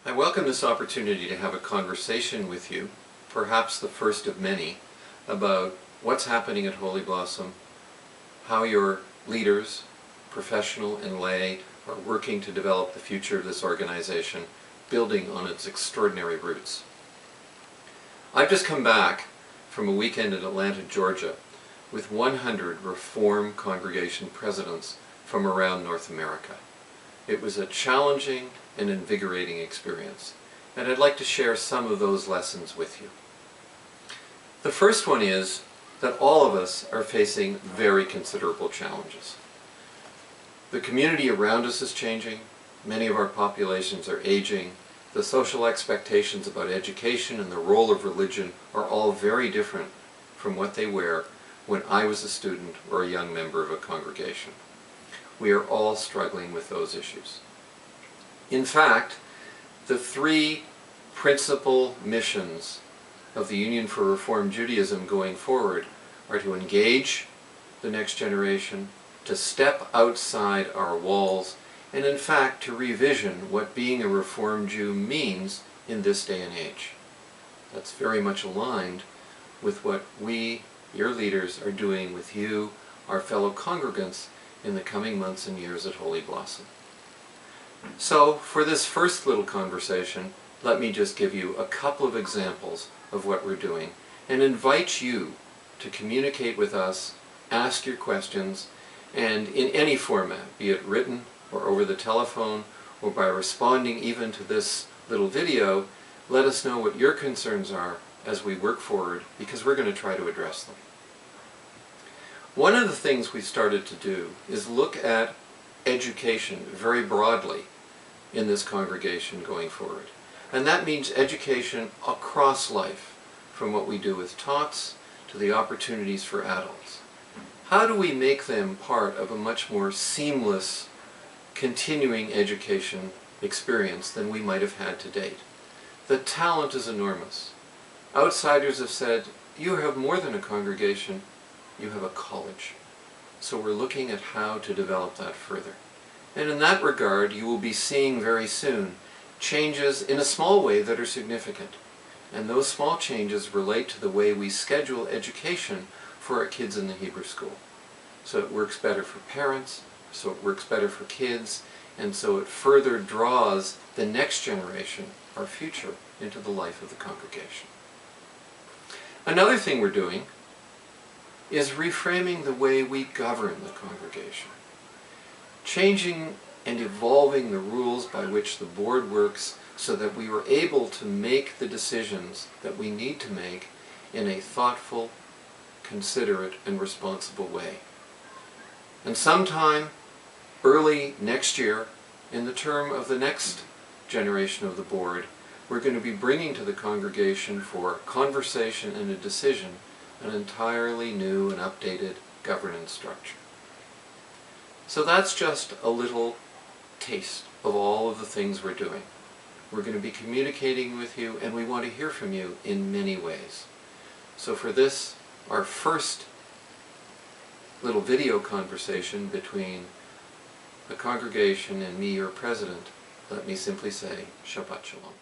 I welcome this opportunity to have a conversation with you, perhaps the first of many, about what's happening at Holy Blossom, how your leaders, professional and lay, are working to develop the future of this organization, building on its extraordinary roots. I've just come back from a weekend in Atlanta, Georgia, with 100 Reform congregation presidents from around North America. It was a challenging and invigorating experience, and I'd like to share some of those lessons with you. The first one is that all of us are facing very considerable challenges. The community around us is changing, many of our populations are aging, the social expectations about education and the role of religion are all very different from what they were when I was a student or a young member of a congregation. We are all struggling with those issues. In fact, the three principal missions of the Union for Reform Judaism going forward are to engage the next generation, to step outside our walls, and in fact to revision what being a Reform Jew means in this day and age. That's very much aligned with what we, your leaders, are doing with you, our fellow congregants, in the coming months and years at Holy Blossom. So, for this first little conversation, let me just give you a couple of examples of what we're doing and invite you to communicate with us, ask your questions, and in any format, be it written or over the telephone or by responding even to this little video, let us know what your concerns are as we work forward, because we're going to try to address them. One of the things we started to do is look at education very broadly in this congregation going forward. And that means education across life, from what we do with tots to the opportunities for adults. How do we make them part of a much more seamless, continuing education experience than we might have had to date? The talent is enormous. Outsiders have said, you have more than a congregation, you have a college. So we're looking at how to develop that further. And in that regard, you will be seeing very soon changes in a small way that are significant. And those small changes relate to the way we schedule education for our kids in the Hebrew school. So it works better for parents, so it works better for kids, and so it further draws the next generation, our future, into the life of the congregation. Another thing we're doing is reframing the way we govern the congregation. Changing and evolving the rules by which the board works so that we were able to make the decisions that we need to make in a thoughtful, considerate, and responsible way. And sometime early next year, in the term of the next generation of the board, we're going to be bringing to the congregation for conversation and a decision an entirely new and updated governance structure. So that's just a little taste of all of the things we're doing. We're going to be communicating with you, and we want to hear from you in many ways. So for this, our first little video conversation between the congregation and me, your president, let me simply say, Shabbat Shalom.